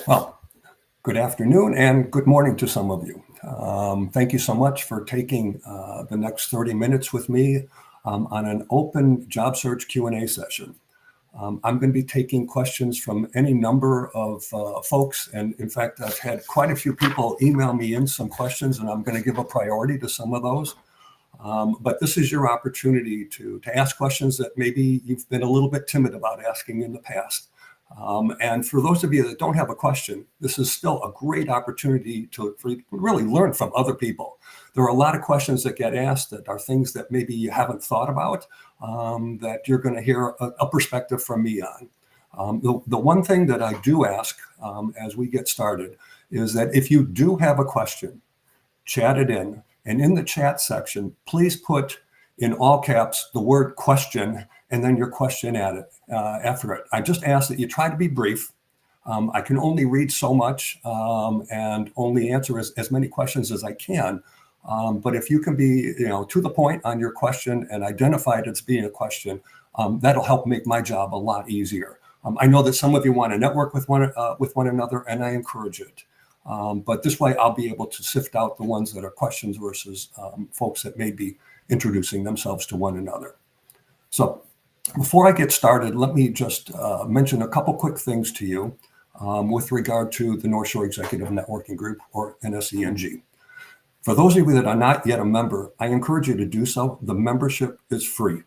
Well, good afternoon and good morning to some of you. Thank you so much for taking the next 30 minutes with me on an open job search Q&A session. I'm going to be taking questions from any number of folks, and in fact, I've had quite a few people email me in some questions, and I'm going to give a priority to some of those. But this is your opportunity to ask questions that maybe you've been a little bit timid about asking in the past. And for those of you that don't have a question, this is still a great opportunity to really learn from other people. There are a lot of questions that get asked that are things that maybe you haven't thought about, that you're going to hear a perspective from me on. The one thing that I do ask as we get started is that if you do have a question, chat it in. And in the chat section, please put in all caps the word question and then your question at it after it. I just ask that you try to be brief. I can only read so much and only answer as many questions as I can. But if you can be, to the point on your question and identify it as being a question, that'll help make my job a lot easier. I know that some of you want to network with one another, and I encourage it. But this way, I'll be able to sift out the ones that are questions versus folks that may be introducing themselves to one another. So before I get started, let me just mention a couple quick things to you with regard to the North Shore Executive Networking Group, or NSENG. For those of you that are not yet a member, I encourage you to do so. The membership is free.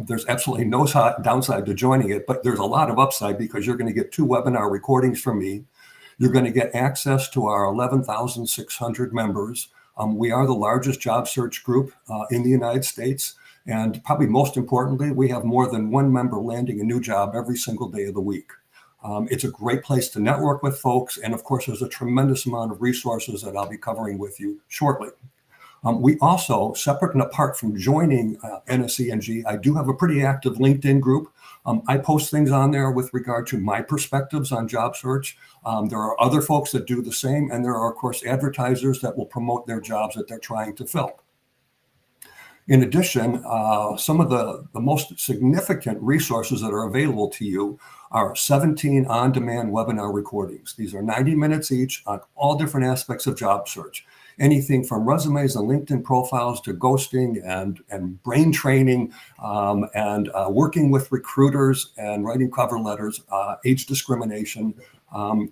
There's absolutely no downside to joining it, but there's a lot of upside because you're going to get 2 webinar recordings from me. You're going to get access to our 11,600 members. We are the largest job search group in the United States. And probably most importantly, we have more than one member landing a new job every single day of the week. It's a great place to network with folks. And of course, there's a tremendous amount of resources that I'll be covering with you shortly. We also, separate and apart from joining NSENG, I do have a pretty active LinkedIn group. I post things on there with regard to my perspectives on job search. There are other folks that do the same, and there are, of course, advertisers that will promote their jobs that they're trying to fill. In addition, some of the most significant resources that are available to you are 17 on-demand webinar recordings. These are 90 minutes each on all different aspects of job search. Anything from resumes and LinkedIn profiles to ghosting and brain training and working with recruiters and writing cover letters, age discrimination. I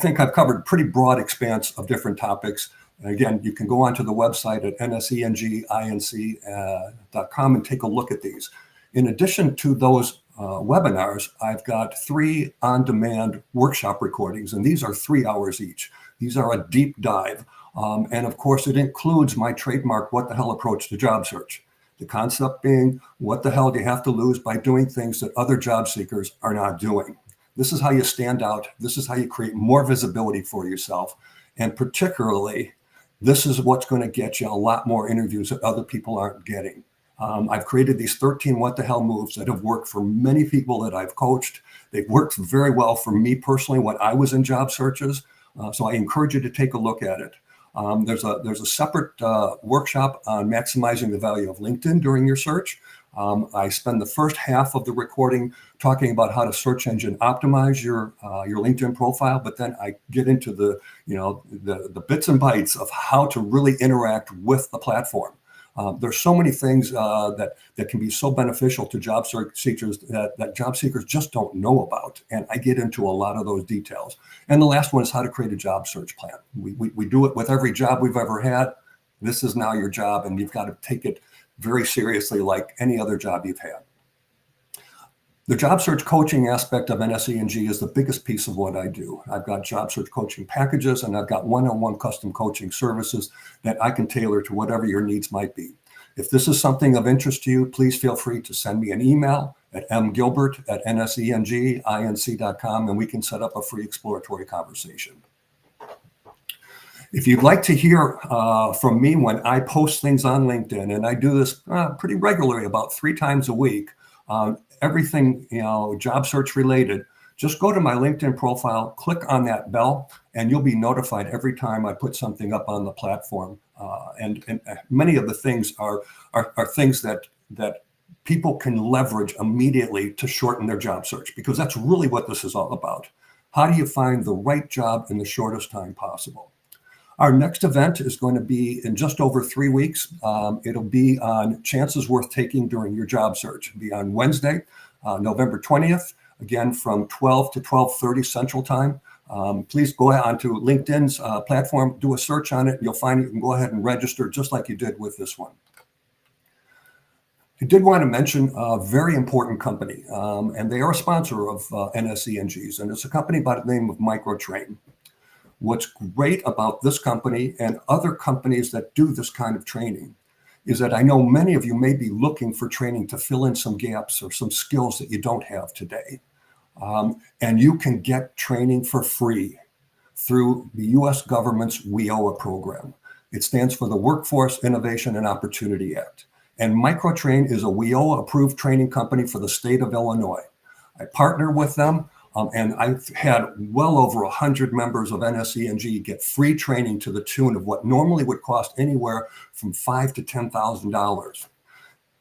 think I've covered a pretty broad expanse of different topics. And again, you can go onto the website at nsenginc.com and take a look at these. In addition to those webinars, I've got 3 on-demand workshop recordings, and these are 3 hours each. These are a deep dive. And of course, it includes my trademark what the hell approach to job search. The concept being, what the hell do you have to lose by doing things that other job seekers are not doing? This is how you stand out. This is how you create more visibility for yourself. And particularly, this is what's going to get you a lot more interviews that other people aren't getting. I've created these 13 what the hell moves that have worked for many people that I've coached. They've worked very well for me personally when I was in job searches. So I encourage you to take a look at it. There's a separate workshop on maximizing the value of LinkedIn during your search. I spend the first half of the recording talking about how to search engine optimize your LinkedIn profile, but then I get into the bits and bytes of how to really interact with the platform. There's so many things that can be so beneficial to job seekers that job seekers just don't know about. And I get into a lot of those details. And the last one is how to create a job search plan. We do it with every job we've ever had. This is now your job, and you've got to take it very seriously like any other job you've had. The job search coaching aspect of NSENG is the biggest piece of what I do. I've got job search coaching packages, and I've got one-on-one custom coaching services that I can tailor to whatever your needs might be. If this is something of interest to you, please feel free to send me an email at mgilbert@nsenginc.com, and we can set up a free exploratory conversation. If you'd like to hear from me when I post things on LinkedIn, and I do this pretty regularly, about 3 times a week, everything job search related, just go to my LinkedIn profile, click on that bell, and you'll be notified every time I put something up on the platform. And many of the things are things that people can leverage immediately to shorten their job search, because that's really what this is all about. How do you find the right job in the shortest time possible? Our next event is going to be in just over 3 weeks. It'll be on chances worth taking during your job search. It'll be on Wednesday, November 20th, again from 12 to 12:30 Central Time. Please go onto LinkedIn's platform, do a search on it, and you'll find you can go ahead and register just like you did with this one. I did want to mention a very important company, and they are a sponsor of NSENGs, and it's a company by the name of Microtrain. What's great about this company and other companies that do this kind of training is that I know many of you may be looking for training to fill in some gaps or some skills that you don't have today. And you can get training for free through the US government's WIOA program. It stands for the Workforce Innovation and Opportunity Act. And Microtrain is a WIOA approved training company for the state of Illinois. I partner with them. And I've had well over 100 members of NSENG get free training to the tune of what normally would cost anywhere from $5,000 to $10,000.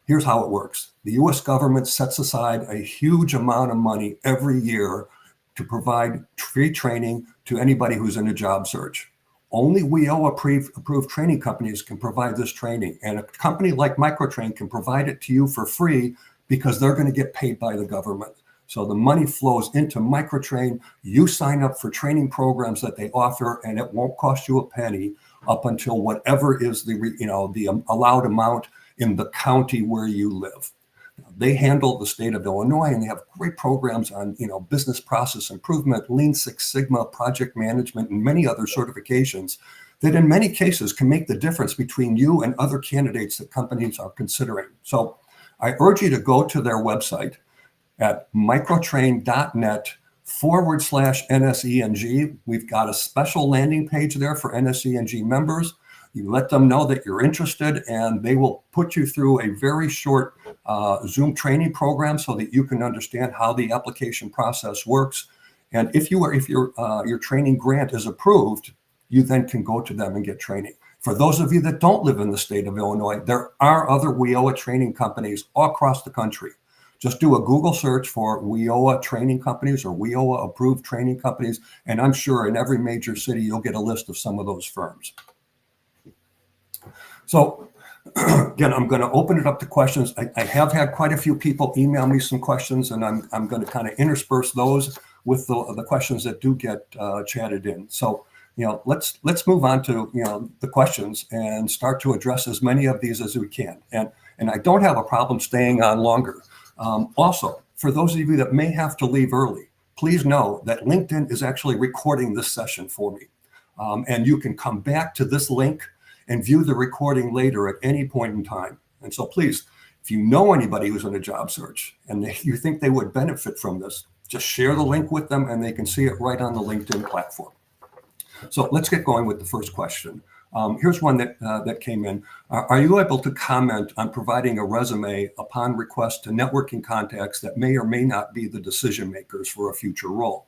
Here's how it works. The US government sets aside a huge amount of money every year to provide free training to anybody who's in a job search. Only WIOA approved training companies can provide this training. And a company like Microtrain can provide it to you for free because they're going to get paid by the government. So the money flows into Microtrain. You sign up for training programs that they offer, and it won't cost you a penny up until whatever is the allowed amount in the county where you live. They handle the state of Illinois, and they have great programs on business process improvement, Lean Six Sigma, project management, and many other certifications that in many cases can make the difference between you and other candidates that companies are considering. So I urge you to go to their website at microtrain.net/NSENG. We've got a special landing page there for NSENG members. You let them know that you're interested, and they will put you through a very short Zoom training program so that you can understand how the application process works. And if your training grant is approved, you then can go to them and get training. For those of you that don't live in the state of Illinois, there are other WIOA training companies all across the country. Just do a Google search for WIOA training companies or WIOA approved training companies, and I'm sure in every major city you'll get a list of some of those firms. So again, I'm going to open it up to questions. I have had quite a few people email me some questions, and I'm going to kind of intersperse those with the questions that do get chatted in. So let's move on to the questions and start to address as many of these as we can. And I don't have a problem staying on longer. Also, for those of you that may have to leave early, please know that LinkedIn is actually recording this session for me. And you can come back to this link and view the recording later at any point in time. And so please, if you know anybody who's in a job search and you think they would benefit from this, just share the link with them and they can see it right on the LinkedIn platform. So let's get going with the first question. Here's one that came in. Are you able to comment on providing a resume upon request to networking contacts that may or may not be the decision makers for a future role?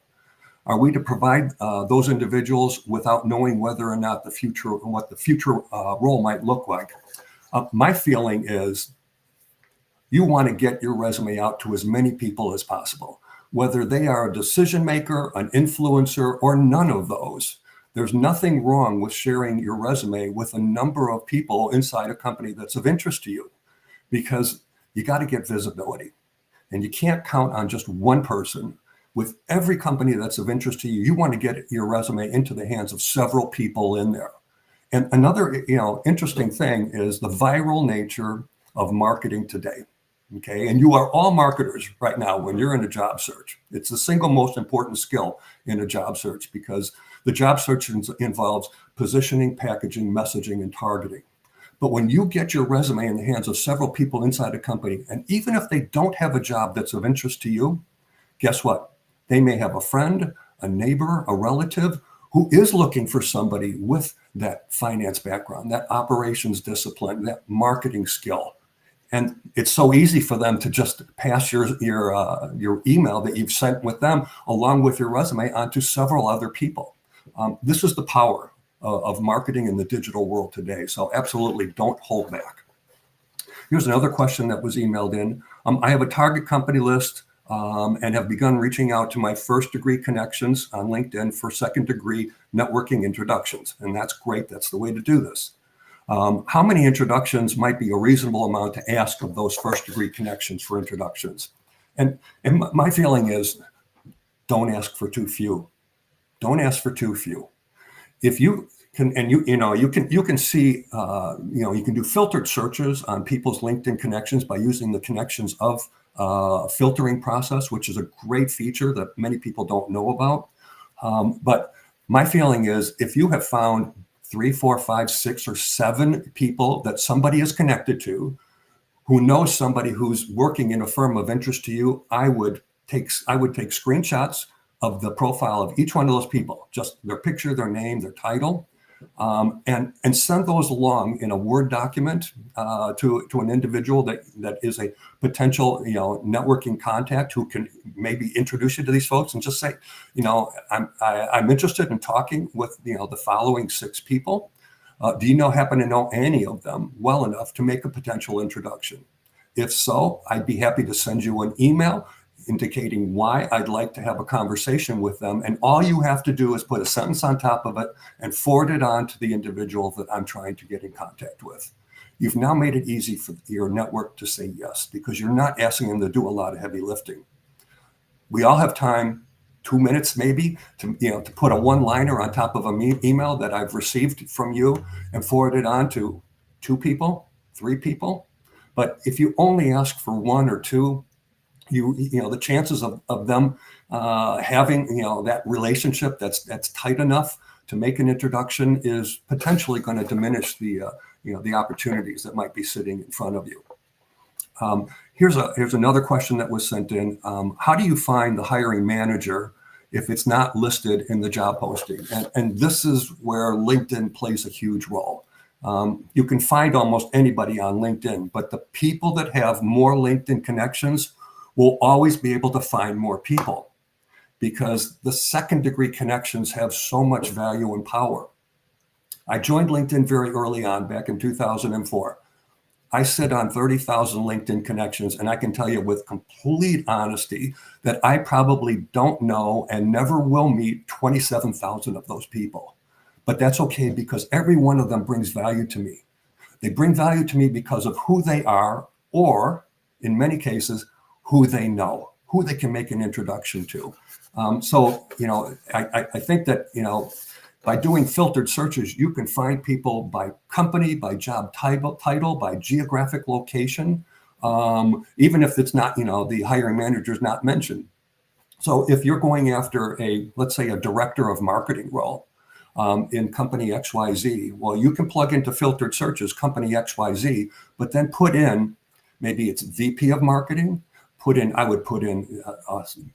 Are we to provide those individuals without knowing whether or not what the future role might look like? My feeling is you want to get your resume out to as many people as possible, whether they are a decision maker, an influencer, or none of those. There's nothing wrong with sharing your resume with a number of people inside a company that's of interest to you, because you got to get visibility. And you can't count on just one person. With every company that's of interest to you, you want to get your resume into the hands of several people in there. And another interesting thing is the viral nature of marketing today. Okay, and you are all marketers right now when you're in a job search. It's the single most important skill in a job search, because the job search involves positioning, packaging, messaging, and targeting. But when you get your resume in the hands of several people inside a company, and even if they don't have a job that's of interest to you, guess what? They may have a friend, a neighbor, a relative who is looking for somebody with that finance background, that operations discipline, that marketing skill. And it's so easy for them to just pass your email that you've sent with them along with your resume onto several other people. This is the power of marketing in the digital world today. So absolutely don't hold back. Here's another question that was emailed in. I have a target company list and have begun reaching out to my first degree connections on LinkedIn for second degree networking introductions. And that's great. That's the way to do this. How many introductions might be a reasonable amount to ask of those first degree connections for introductions? And my feeling is, don't ask for too few. Don't ask for too few. If you can, and you can see, you can do filtered searches on people's LinkedIn connections by using the connections of filtering process, which is a great feature that many people don't know about. But my feeling is, if you have found 3, 4, 5, 6, or 7 people that somebody is connected to, who knows somebody who's working in a firm of interest to you, I would take screenshots of the profile of each one of those people, just their picture, their name, their title, and send those along in a Word document to an individual that is a potential networking contact who can maybe introduce you to these folks, and just say, I'm interested in talking with the following 6 people. Do you happen to know any of them well enough to make a potential introduction? If so, I'd be happy to send you an email indicating why I'd like to have a conversation with them. And all you have to do is put a sentence on top of it and forward it on to the individual that I'm trying to get in contact with. You've now made it easy for your network to say yes, because you're not asking them to do a lot of heavy lifting. We all have time, 2 minutes maybe, to put a one-liner on top of an email that I've received from you and forward it on to 2 people, 3 people. But if you only ask for 1 or 2, the chances of them having that relationship that's tight enough to make an introduction is potentially going to diminish the opportunities that might be sitting in front of you. Here's another question that was sent in. How do you find the hiring manager if it's not listed in the job posting? And this is where LinkedIn plays a huge role. You can find almost anybody on LinkedIn, but the people that have more LinkedIn connections will always be able to find more people, because the second degree connections have so much value and power. I joined LinkedIn very early on, back in 2004. I sit on 30,000 LinkedIn connections, and I can tell you with complete honesty that I probably don't know and never will meet 27,000 of those people. But that's okay, because every one of them brings value to me. They bring value to me because of who they are, or in many cases, who they know, who they can make an introduction to. I think that, by doing filtered searches, you can find people by company, by job title, by geographic location, even if it's not, the hiring manager is not mentioned. So if you're going after let's say a director of marketing role in company XYZ, well, you can plug into filtered searches company XYZ, but then put in, maybe it's VP of marketing, I would put in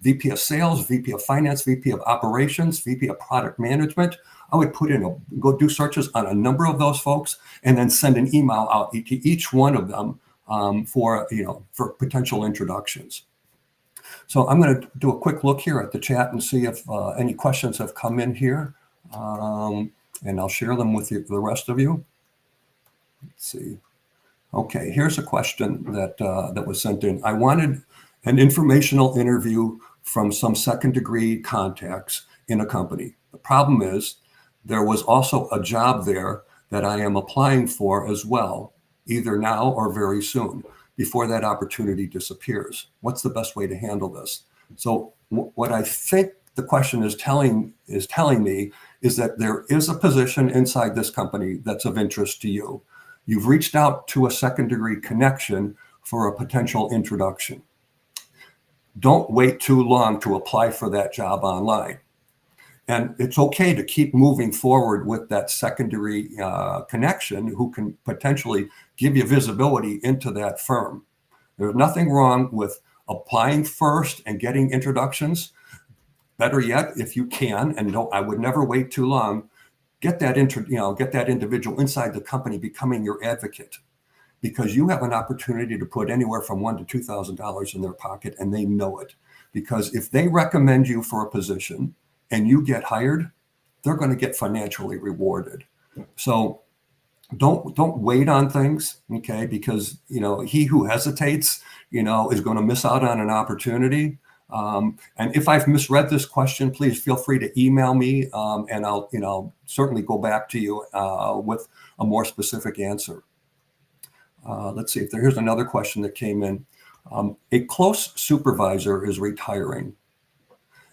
VP of sales, VP of finance, VP of operations, VP of product management. I would go do searches on a number of those folks, and then send an email out to each one of them for potential introductions. So I'm going to do a quick look here at the chat and see if any questions have come in here, and I'll share them with the rest of you. Let's see. Okay, here's a question that was sent in. I wanted an informational interview from some second degree contacts in a company. The problem is there was also a job there that I am applying for as well, either now or very soon, before that opportunity disappears. What's the best way to handle this? So what I think the question is telling me is that there is a position inside this company that's of interest to you. You've reached out to a second degree connection for a potential introduction. Don't wait too long to apply for that job online. And it's okay to keep moving forward with that second degree connection who can potentially give you visibility into that firm. There's nothing wrong with applying first and getting introductions. Better yet, if you can, and I would never wait too long, get that individual inside the company becoming your advocate, because you have an opportunity to put anywhere from $1,000 to $2,000 in their pocket, and they know it. Because if they recommend you for a position and you get hired, they're going to get financially rewarded. So don't wait on things, okay? Because he who hesitates, is going to miss out on an opportunity. And if I've misread this question, please feel free to email me, and I'll certainly go back to you with a more specific answer. Let's see if here's another question that came in. A close supervisor is retiring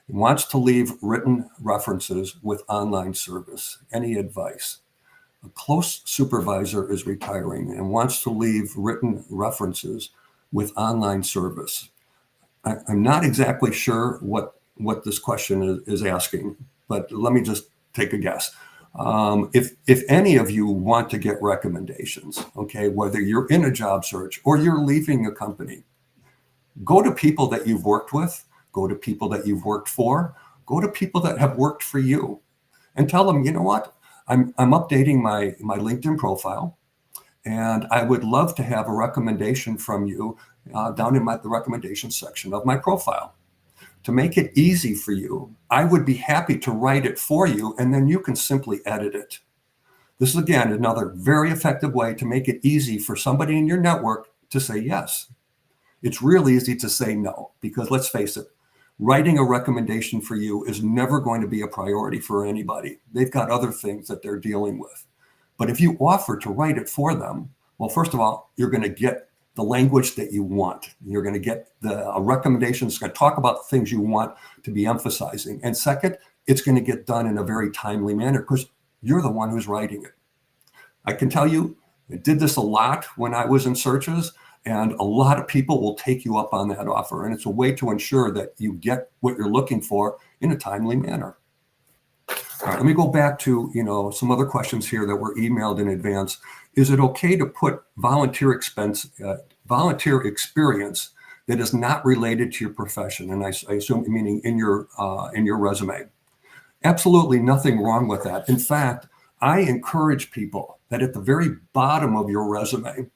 and wants to leave written references with online service. Any advice? A close supervisor is retiring and wants to leave written references with online service. I'm not exactly sure what this question is asking, but let me just take a guess. If any of you want to get recommendations, okay, whether you're in a job search or you're leaving a company, go to people that you've worked with, go to people that you've worked for, go to people that have worked for you, and tell them, you know what, I'm updating my LinkedIn profile, and I would love to have a recommendation from you down in the recommendation section of my profile. To make it easy for you, I would be happy to write it for you, and then you can simply edit it. This is, again, another very effective way to make it easy for somebody in your network to say yes. It's real easy to say no, because let's face it, writing a recommendation for you is never going to be a priority for anybody. They've got other things that they're dealing with. But if you offer to write it for them, well, first of all, you're going to get the language that you want. You're going to get a recommendation that's going to talk about the things you want to be emphasizing. And second, it's going to get done in a very timely manner because you're the one who's writing it. I can tell you, I did this a lot when I was in searches, and a lot of people will take you up on that offer. And it's a way to ensure that you get what you're looking for in a timely manner. All right, let me go back to some other questions here that were emailed in advance. Is it okay to put volunteer experience that is not related to your profession? And I assume meaning in your resume. Absolutely nothing wrong with that. In fact, I encourage people that at the very bottom of your resume,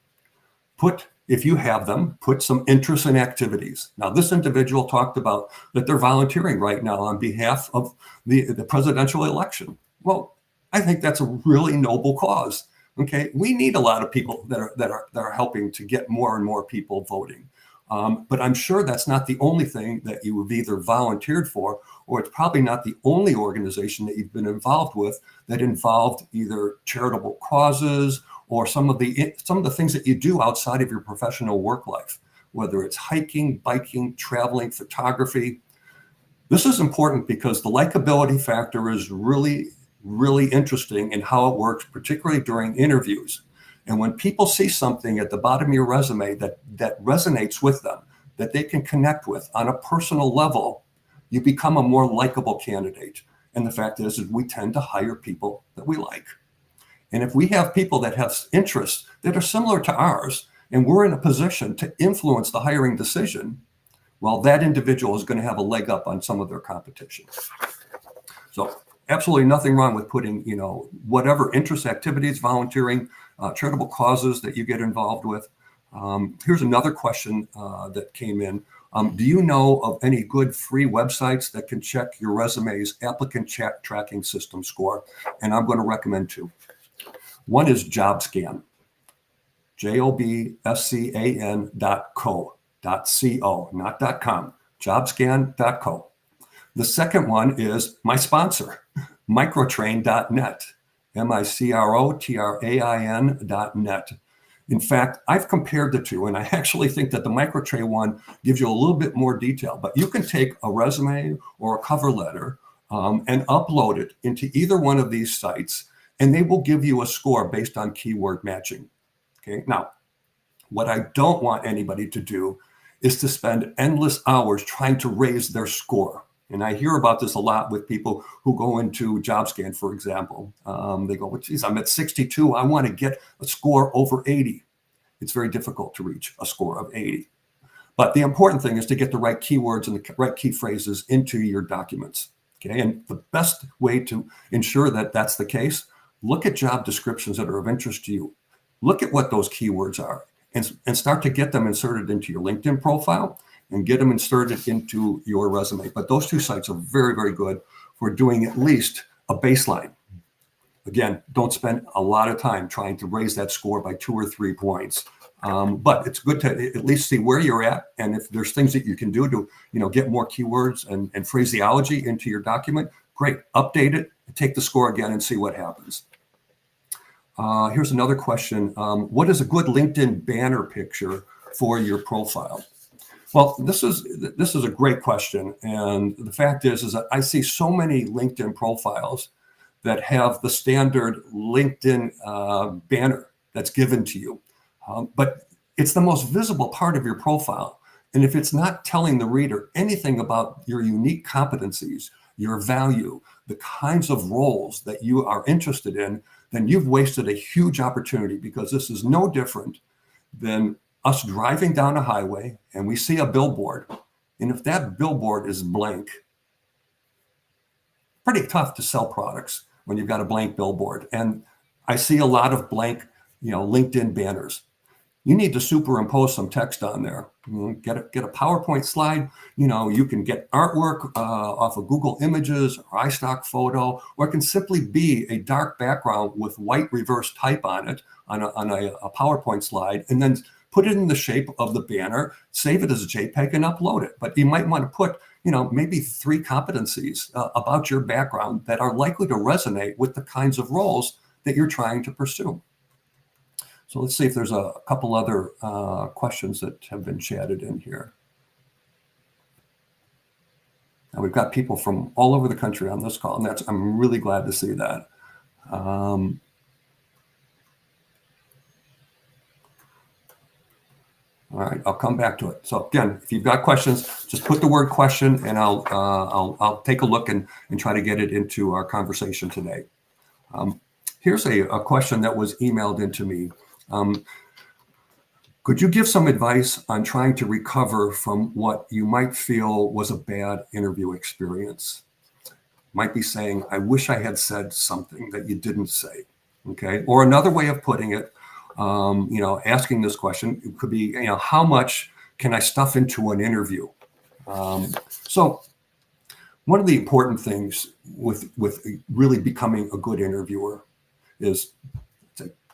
if you have them, put some interests and activities. Now, this individual talked about that they're volunteering right now on behalf of the presidential election. Well, I think that's a really noble cause. Okay, we need a lot of people that are helping to get more and more people voting. But I'm sure that's not the only thing that you have either volunteered for, or it's probably not the only organization that you've been involved with that involved either charitable causes or some of the things that you do outside of your professional work life, whether it's hiking, biking, traveling, photography. This is important because the likability factor is really, really interesting in how it works, particularly during interviews. And when people see something at the bottom of your resume that resonates with them, that they can connect with on a personal level, you become a more likable candidate. And the fact is we tend to hire people that we like. And if we have people that have interests that are similar to ours, and we're in a position to influence the hiring decision, well, that individual is going to have a leg up on some of their competition. So absolutely nothing wrong with putting, whatever interest, activities, volunteering, charitable causes that you get involved with. Here's another question that came in. Do you know of any good free websites that can check your resume's applicant tracking system score? And I'm going to recommend two. One is JobScan, JOBSCAN.co, not .com, JobScan.co. The second one is my sponsor, microtrain.net, microtrain.net. In fact, I've compared the two, and I actually think that the microtrain one gives you a little bit more detail, but you can take a resume or a cover letter and upload it into either one of these sites, and they will give you a score based on keyword matching. Okay. Now, what I don't want anybody to do is to spend endless hours trying to raise their score. And I hear about this a lot with people who go into JobScan, for example. They go, well, geez, I'm at 62. I want to get a score over 80. It's very difficult to reach a score of 80. But the important thing is to get the right keywords and the right key phrases into your documents. Okay. And the best way to ensure that that's the case, look at job descriptions that are of interest to you. Look at what those keywords are and start to get them inserted into your LinkedIn profile and get them inserted into your resume. But those two sites are very, very good for doing at least a baseline. Again, don't spend a lot of time trying to raise that score by 2 or 3 points. But it's good to at least see where you're at, and if there's things that you can do to, get more keywords and phraseology into your document, great. Update it, take the score again, and see what happens. Here's another question. What is a good LinkedIn banner picture for your profile? Well, this is a great question, and the fact is that I see so many LinkedIn profiles that have the standard LinkedIn banner that's given to you. But it's the most visible part of your profile. And if it's not telling the reader anything about your unique competencies, your value, the kinds of roles that you are interested in, then you've wasted a huge opportunity, because this is no different than us driving down a highway and we see a billboard. And if that billboard is blank, pretty tough to sell products when you've got a blank billboard. And I see a lot of blank, LinkedIn banners. You need to superimpose some text on there. Get a PowerPoint slide. You can get artwork off of Google Images or iStock Photo, or it can simply be a dark background with white reverse type on it on a PowerPoint slide, and then put it in the shape of the banner, save it as a JPEG, and upload it. But you might want to put, maybe 3 competencies about your background that are likely to resonate with the kinds of roles that you're trying to pursue. So let's see if there's a couple other questions that have been chatted in here. Now, we've got people from all over the country on this call, and I'm really glad to see that. All right, I'll come back to it. So again, if you've got questions, just put the word question, and I'll take a look and try to get it into our conversation today. Here's a question that was emailed into me. Could you give some advice on trying to recover from what you might feel was a bad interview experience? Might be saying, I wish I had said something that you didn't say. Okay. Or another way of putting it, asking this question, it could be, how much can I stuff into an interview? So one of the important things with really becoming a good interviewer is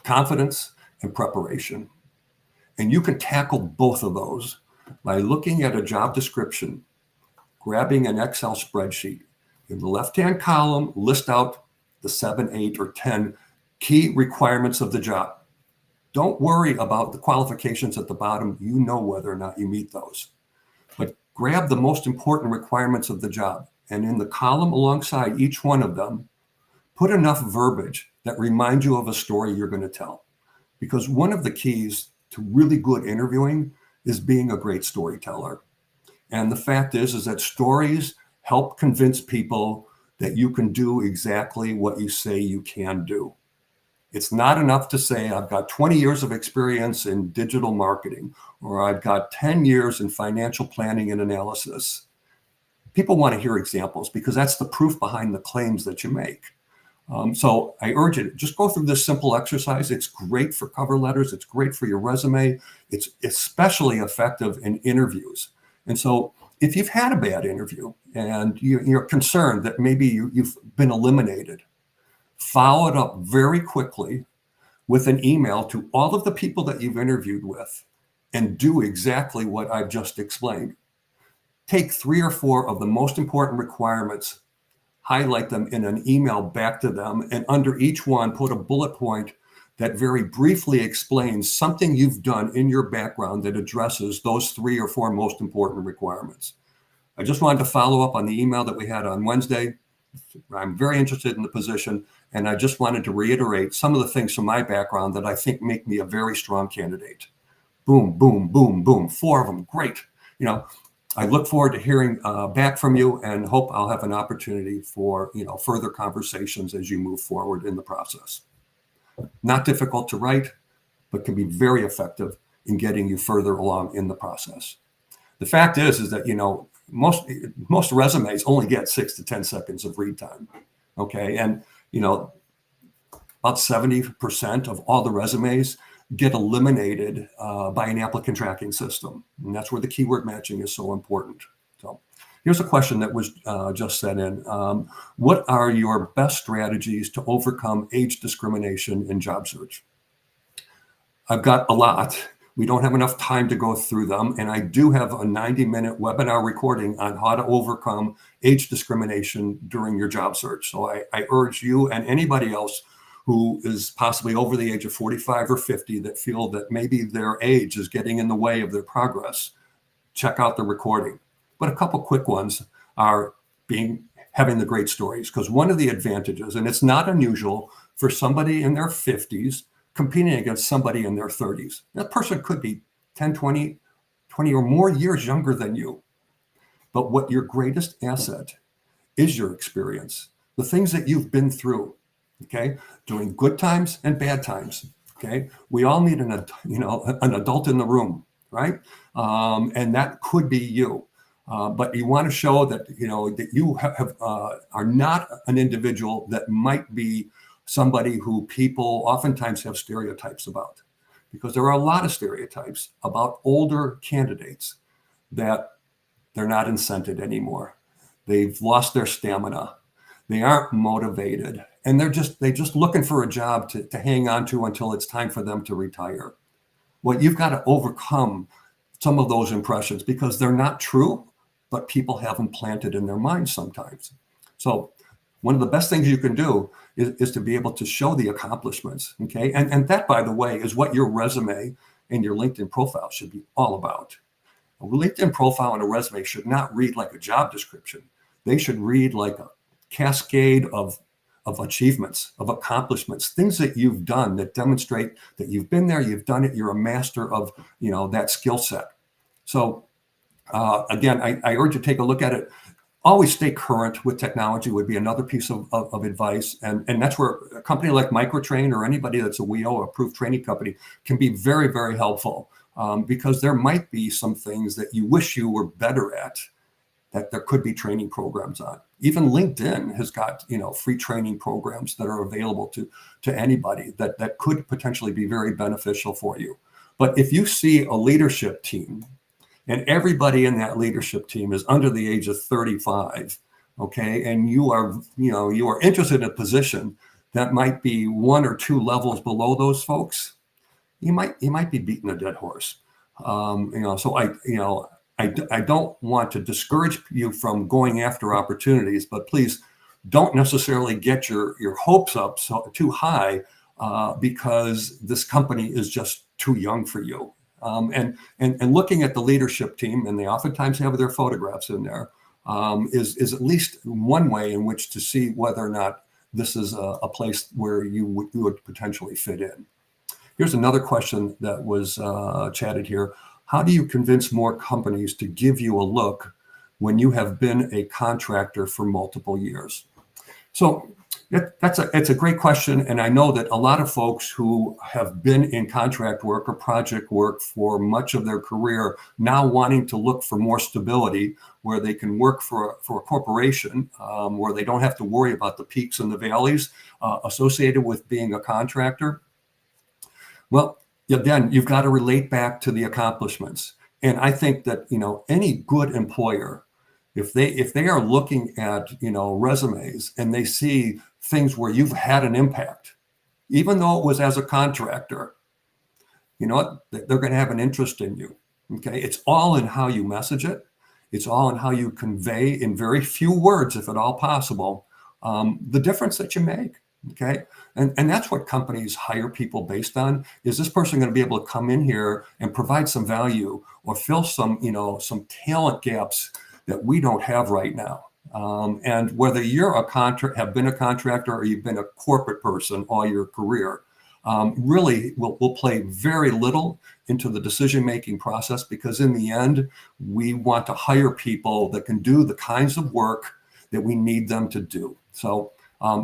confidence and preparation. And you can tackle both of those by looking at a job description, grabbing an Excel spreadsheet. In the left-hand column, list out the 7, 8, or 10 key requirements of the job. Don't worry about the qualifications at the bottom. You know whether or not you meet those. But grab the most important requirements of the job, and in the column alongside each one of them, put enough verbiage that reminds you of a story you're going to tell. Because one of the keys to really good interviewing is being a great storyteller. And the fact is that stories help convince people that you can do exactly what you say you can do. It's not enough to say, I've got 20 years of experience in digital marketing, or I've got 10 years in financial planning and analysis. People want to hear examples, because that's the proof behind the claims that you make. So I urge you to just go through this simple exercise. It's great for cover letters. It's great for your resume. It's especially effective in interviews. And so if you've had a bad interview and you're concerned that maybe you've been eliminated, follow it up very quickly with an email to all of the people that you've interviewed with, and do exactly what I've just explained. Take 3 or 4 of the most important requirements, highlight them in an email back to them, and under each one, put a bullet point that very briefly explains something you've done in your background that addresses those 3 or 4 most important requirements. I just wanted to follow up on the email that we had on Wednesday. I'm very interested in the position, and I just wanted to reiterate some of the things from my background that I think make me a very strong candidate. Boom, boom, boom, boom. 4 of them. Great. I look forward to hearing back from you, and hope I'll have an opportunity for further conversations as you move forward in the process. Not difficult to write, but can be very effective in getting you further along in the process. The fact is that most resumes only get 6 to 10 seconds of read time. Okay, and about 70% of all the resumes get eliminated by an applicant tracking system. And that's where the keyword matching is so important. So here's a question that was just sent in. What are your best strategies to overcome age discrimination in job search? I've got a lot. We don't have enough time to go through them. And I do have a 90-minute webinar recording on how to overcome age discrimination during your job search. So I urge you and anybody else who is possibly over the age of 45 or 50 that feel that maybe their age is getting in the way of their progress, check out the recording. But a couple quick ones are having the great stories, because one of the advantages, and it's not unusual for somebody in their 50s competing against somebody in their 30s. That person could be 10, 20 or more years younger than you. But what your greatest asset is your experience, the things that you've been through, okay, during good times and bad times, okay? We all need an adult in the room, right? And that could be you. But you want to show that, that you are not an individual that might be somebody who people oftentimes have stereotypes about, because there are a lot of stereotypes about older candidates that they're not incented anymore. They've lost their stamina. They aren't motivated, and they're just looking for a job to hang on to until it's time for them to retire. Well, you've got to overcome some of those impressions because they're not true, but people have them planted in their minds sometimes. So one of the best things you can do is to be able to show the accomplishments, okay? And that, by the way, is what your resume and your LinkedIn profile should be all about. A LinkedIn profile and a resume should not read like a job description. They should read like a cascade of achievements, of accomplishments, things that you've done that demonstrate that you've been there, you've done it, you're a master of that skill set. So again, I urge you to take a look at it. Always stay current with technology would be another piece of advice. And that's where a company like Microtrain or anybody that's a WEO approved training company can be very, very helpful, because there might be some things that you wish you were better at that there could be training programs on. Even LinkedIn has got free training programs that are available to anybody that could potentially be very beneficial for you. But if you see a leadership team and everybody in that leadership team is under the age of 35, okay, and you are interested in a position that might be 1 or 2 levels below those folks, you might be beating a dead horse. So I don't want to discourage you from going after opportunities, but please don't necessarily get your hopes up too high because this company is just too young for you. And looking at the leadership team, and they oftentimes have their photographs in there, is at least one way in which to see whether or not this is a place where you would potentially fit in. Here's another question that was chatted here. How do you convince more companies to give you a look when you have been a contractor for multiple years? So it's a great question. And I know that a lot of folks who have been in contract work or project work for much of their career now wanting to look for more stability where they can work for a corporation where they don't have to worry about the peaks and the valleys associated with being a contractor. Well, again, you've got to relate back to the accomplishments. And I think that, any good employer, if they are looking at, resumes and they see things where you've had an impact, even though it was as a contractor, you know what, they're going to have an interest in you. Okay. It's all in how you message it. It's all in how you convey in very few words, if at all possible, the difference that you make. Okay. And that's what companies hire people based on. Is this person going to be able to come in here and provide some value or fill some talent gaps that we don't have right now? And whether you're have been a contractor or you've been a corporate person all your career, really will play very little into the decision-making process, because in the end, we want to hire people that can do the kinds of work that we need them to do. So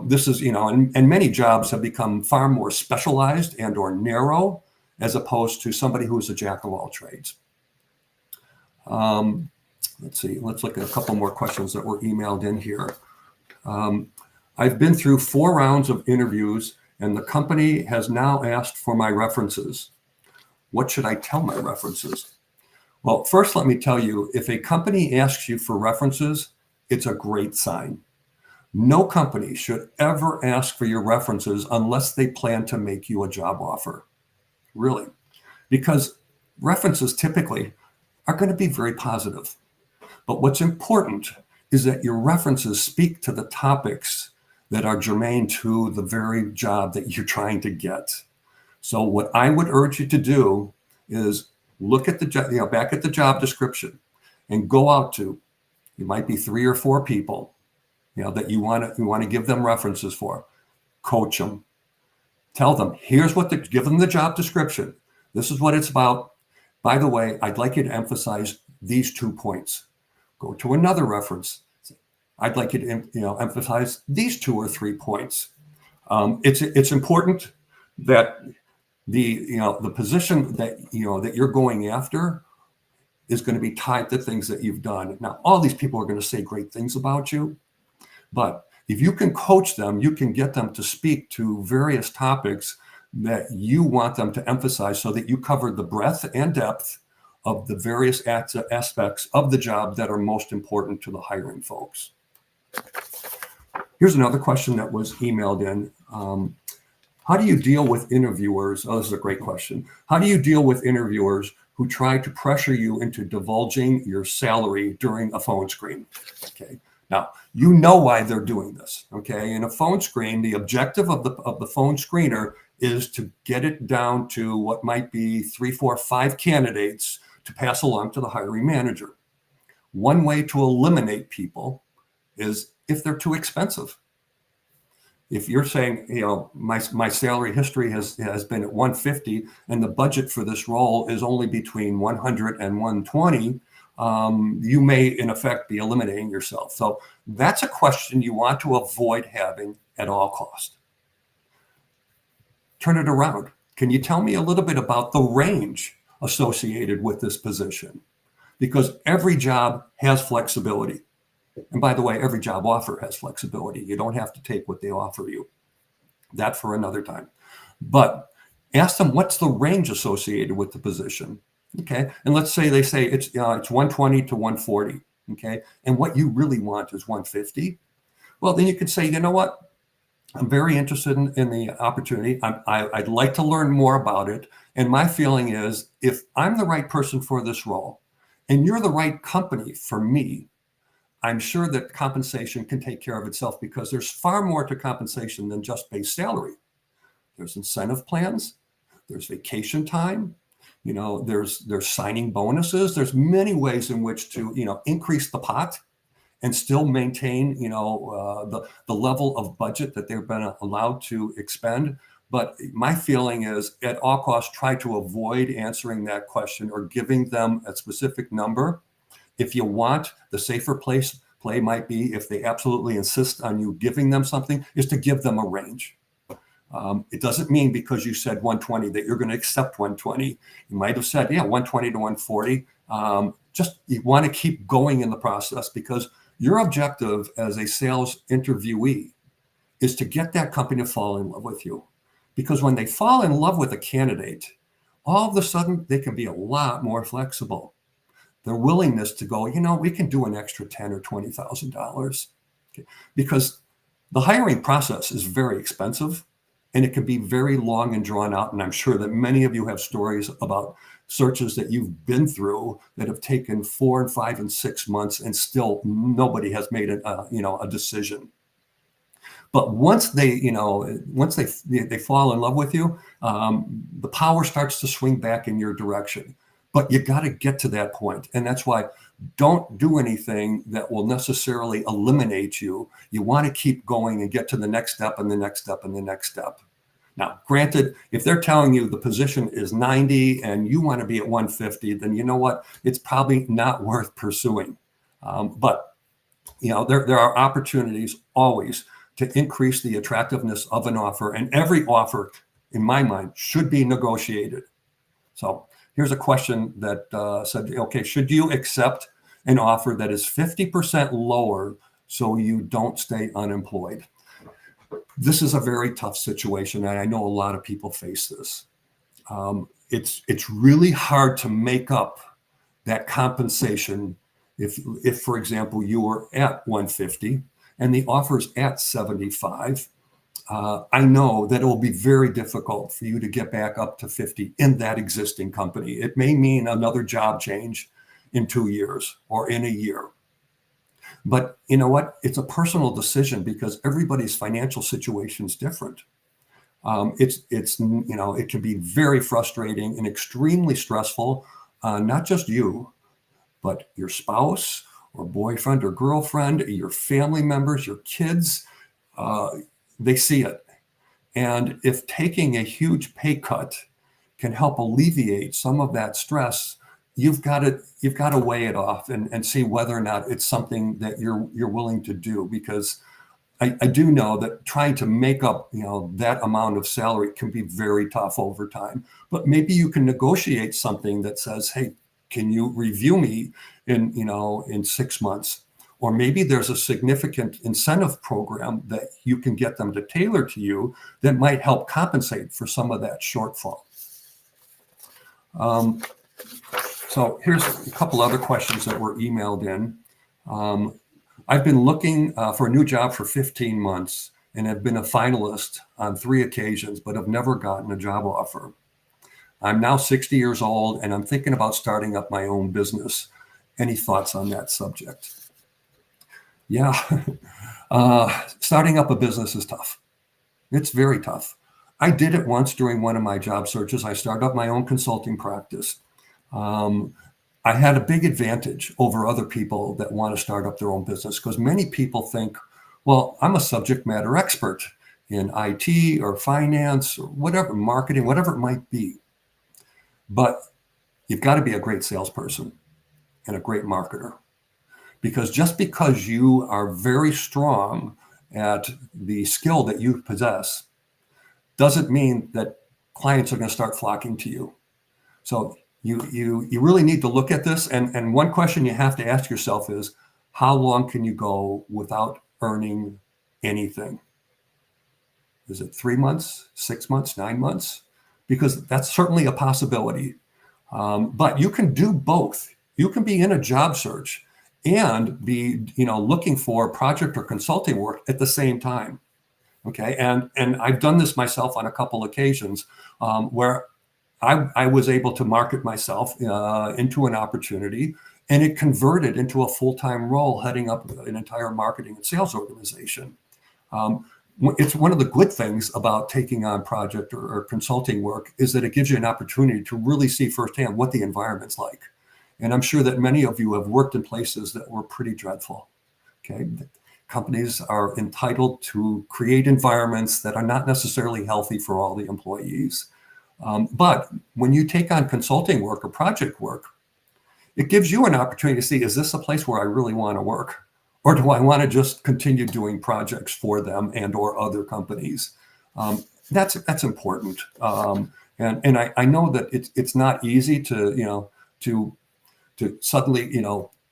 this is, and many jobs have become far more specialized and or narrow as opposed to somebody who's a jack of all trades. Let's see, let's look at a couple more questions that were emailed in here. I've been through 4 rounds of interviews and the company has now asked for my references. What should I tell my references? Well, first, let me tell you, if a company asks you for references, it's a great sign. No company should ever ask for your references unless they plan to make you a job offer, really. Because references typically are going to be very positive. But what's important is that your references speak to the topics that are germane to the very job that you're trying to get. So what I would urge you to do is look at back at the job description and go out to, it might be 3 or 4 people, that you want to give them references for. Coach them. Tell them, give them the job description. This is what it's about. By the way, I'd like you to emphasize these 2 points. Go to another reference. I'd like you to emphasize these 2 or 3 points. It's important that the position that you're going after is going to be tied to things that you've done. Now, all these people are going to say great things about you, but if you can coach them, you can get them to speak to various topics that you want them to emphasize so that you cover the breadth and depth of the various aspects of the job that are most important to the hiring folks. Here's another question that was emailed in. How do you deal with interviewers? Oh, this is a great question. How do you deal with interviewers who try to pressure you into divulging your salary during a phone screen? Okay. Now, you know why they're doing this. Okay. In a phone screen, the objective of the phone screener is to get it down to what might be 3, 4, 5 candidates to pass along to the hiring manager. One way to eliminate people is if they're too expensive. If you're saying, my salary history has been at 150 and the budget for this role is only between 100 and 120, you may in effect be eliminating yourself. So that's a question you want to avoid having at all costs. Turn it around. Can you tell me a little bit about the range associated with this position? Because every job has flexibility. And by the way, every job offer has flexibility. You don't have to take what they offer you. That for another time. But ask them, what's the range associated with the position? Okay. And let's say they say it's 120 to 140. Okay. And what you really want is 150. Well, then you could say, you know what? I'm very interested in the opportunity. I'd like to learn more about it. And my feeling is if I'm the right person for this role and you're the right company for me, I'm sure that compensation can take care of itself because there's far more to compensation than just base salary. There's incentive plans, there's vacation time, there's signing bonuses. There's many ways in which to, increase the pot and still maintain, the level of budget that they've been allowed to expend. But my feeling is at all costs, try to avoid answering that question or giving them a specific number. If you want, the safer play might be, if they absolutely insist on you giving them something, is to give them a range. It doesn't mean because you said 120 that you're going to accept 120. You might have said, 120 to 140. Just you want to keep going in the process because your objective as a sales interviewee is to get that company to fall in love with you. Because when they fall in love with a candidate, all of a sudden they can be a lot more flexible. Their willingness to go, we can do an extra $10,000 or $20,000, okay? Because the hiring process is very expensive and it can be very long and drawn out. And I'm sure that many of you have stories about searches that you've been through that have taken 4 and 5 and 6 months and still nobody has made a decision. But once they fall in love with you, the power starts to swing back in your direction. But you got to get to that point. And that's why don't do anything that will necessarily eliminate you. You want to keep going and get to the next step and the next step and the next step. Now, granted, if they're telling you the position is 90 and you want to be at 150, then you know what? It's probably not worth pursuing. But there are opportunities always to increase the attractiveness of an offer. And every offer, in my mind, should be negotiated. So here's a question that said, okay, should you accept an offer that is 50% lower so you don't stay unemployed? This is a very tough situation, and I know a lot of people face this. It's really hard to make up that compensation if, for example, you were at 150 and the offer's at 75. I know that it will be very difficult for you to get back up to 50 in that existing company. It may mean another job change in 2 years or in a year. But you know what? It's a personal decision because everybody's financial situation is different. It can be very frustrating and extremely stressful, not just you, but your spouse or boyfriend or girlfriend, your family members, your kids. They see it. And if taking a huge pay cut can help alleviate some of that stress, you've got to weigh it off and see whether or not it's something that you're willing to do. Because I do know that trying to make up that amount of salary can be very tough over time. But maybe you can negotiate something that says, hey, can you review me in 6 months? Or maybe there's a significant incentive program that you can get them to tailor to you that might help compensate for some of that shortfall. So here's a couple other questions that were emailed in. I've been looking for a new job for 15 months and have been a finalist on 3 occasions, but have never gotten a job offer. I'm now 60 years old and I'm thinking about starting up my own business. Any thoughts on that subject? Yeah, starting up a business is tough. It's very tough. I did it once during one of my job searches. I started up my own consulting practice. I had a big advantage over other people that want to start up their own business because many people think, well, I'm a subject matter expert in IT or finance or whatever, marketing, whatever it might be. But you've got to be a great salesperson and a great marketer. Because just because you are very strong at the skill that you possess doesn't mean that clients are going to start flocking to you. So you really need to look at this. And one question you have to ask yourself is, how long can you go without earning anything? Is it 3 months, 6 months, 9 months? Because that's certainly a possibility. But you can do both. You can be in a job search and be looking for project or consulting work at the same time. Okay, and I've done this myself on a couple occasions where I was able to market myself into an opportunity, and it converted into a full-time role heading up an entire marketing and sales organization. It's one of the good things about taking on project or consulting work is that it gives you an opportunity to really see firsthand what the environment's like. And I'm sure that many of you have worked in places that were pretty dreadful. Okay, companies are entitled to create environments that are not necessarily healthy for all the employees. But when you take on consulting work or project work, it gives you an opportunity to see, is this a place where I really want to work? Or do I want to just continue doing projects for them and or other companies? That's important. And I know that it's not easy to suddenly,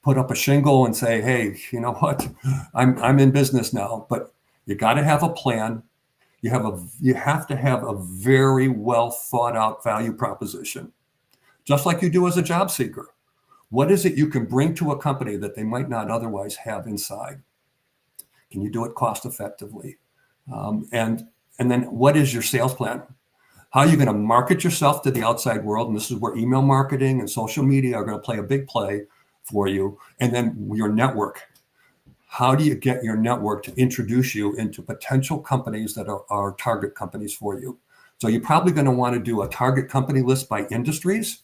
put up a shingle and say, hey, you know what, I'm in business now. But you got to have a plan. You have to have a very well thought out value proposition, just like you do as a job seeker. What is it you can bring to a company that they might not otherwise have inside? Can you do it cost effectively? And then what is your sales plan? How are you going to market yourself to the outside world? And this is where email marketing and social media are going to play a big play for you. And then your network. How do you get your network to introduce you into potential companies that are target companies for you? So you're probably going to want to do a target company list by industries,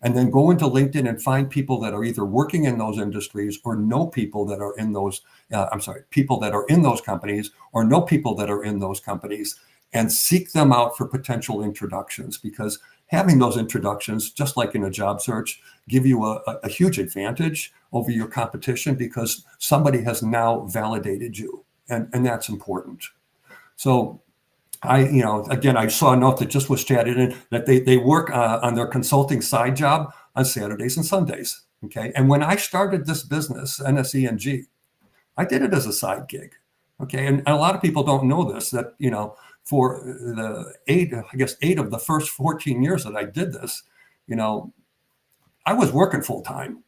and then go into LinkedIn and find people that are either working in those industries or know people that are in those, people that are in those companies or know people that are in those companies, and seek them out for potential introductions, because having those introductions, just like in a job search, give you a huge advantage over your competition because somebody has now validated you, and that's important. So I saw a note that just was chatted in that they work on their consulting side job on Saturdays and Sundays. Okay. And when I started this business, NSENG, I did it as a side gig. Okay. And a lot of people don't know this, that, for the 8 of the first 14 years that I did this, I was working full time.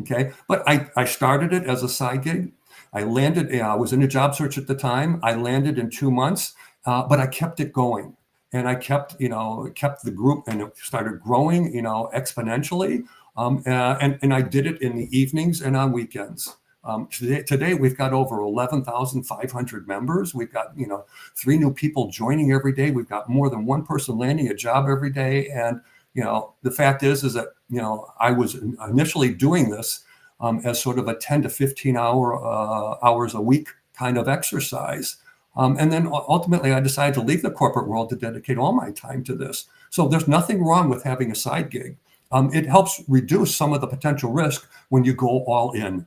Okay. But I started it as a side gig. I landed, I was in a job search at the time. I landed in 2 months, but I kept it going. And I kept, kept the group, and it started growing, exponentially. And I did it in the evenings and on weekends. Today we've got over 11,500 members. We've got, 3 new people joining every day. We've got more than one person landing a job every day. And, the fact is that, I was initially doing this as sort of a 10 to 15 hours a week kind of exercise. And then ultimately I decided to leave the corporate world to dedicate all my time to this. So there's nothing wrong with having a side gig. It helps reduce some of the potential risk when you go all in.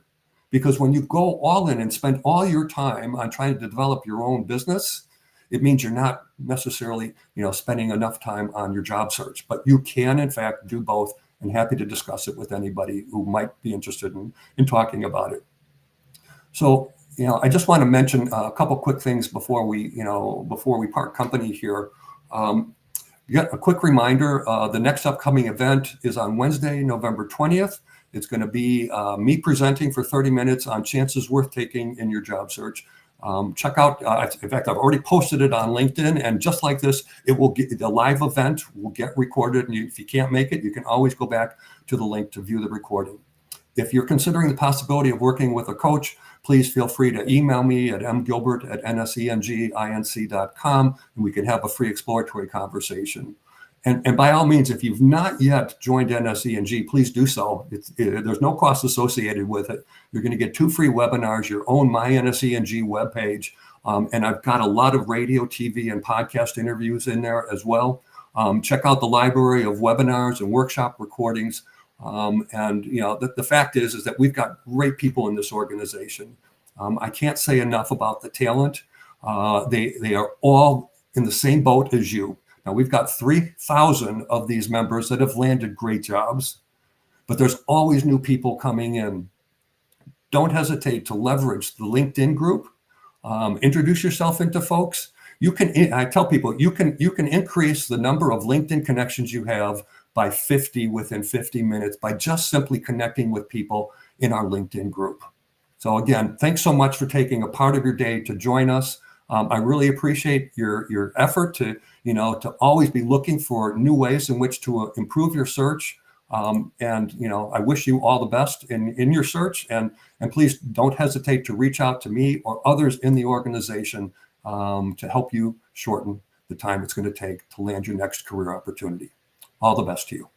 Because when you go all in and spend all your time on trying to develop your own business, it means you're not necessarily, spending enough time on your job search. But you can, in fact, do both, and happy to discuss it with anybody who might be interested in talking about it. So, I just want to mention a couple quick things before we part company here. A quick reminder, the next upcoming event is on Wednesday, November 20th. It's going to be me presenting for 30 minutes on chances worth taking in your job search. Check out, in fact, I've already posted it on LinkedIn, and just like this, the live event will get recorded. And if you can't make it, you can always go back to the link to view the recording. If you're considering the possibility of working with a coach, please feel free to email me at mgilbert@nsenginc.com, and we can have a free exploratory conversation. And by all means, if you've not yet joined NSENG, please do so. There's no cost associated with it. You're going to get 2 free webinars, your own My NSENG webpage, and I've got a lot of radio, TV, and podcast interviews in there as well. Check out the library of webinars and workshop recordings. The fact is that we've got great people in this organization. I can't say enough about the talent. They are all in the same boat as you. Now, we've got 3,000 of these members that have landed great jobs, but there's always new people coming in. Don't hesitate to leverage the LinkedIn group. Introduce yourself into folks. I tell people, you can increase the number of LinkedIn connections you have by 50 within 50 minutes by just simply connecting with people in our LinkedIn group. So again, thanks so much for taking a part of your day to join us. I really appreciate your effort to always be looking for new ways in which to improve your search. I wish you all the best in your search, and please don't hesitate to reach out to me or others in the organization to help you shorten the time it's going to take to land your next career opportunity. All the best to you.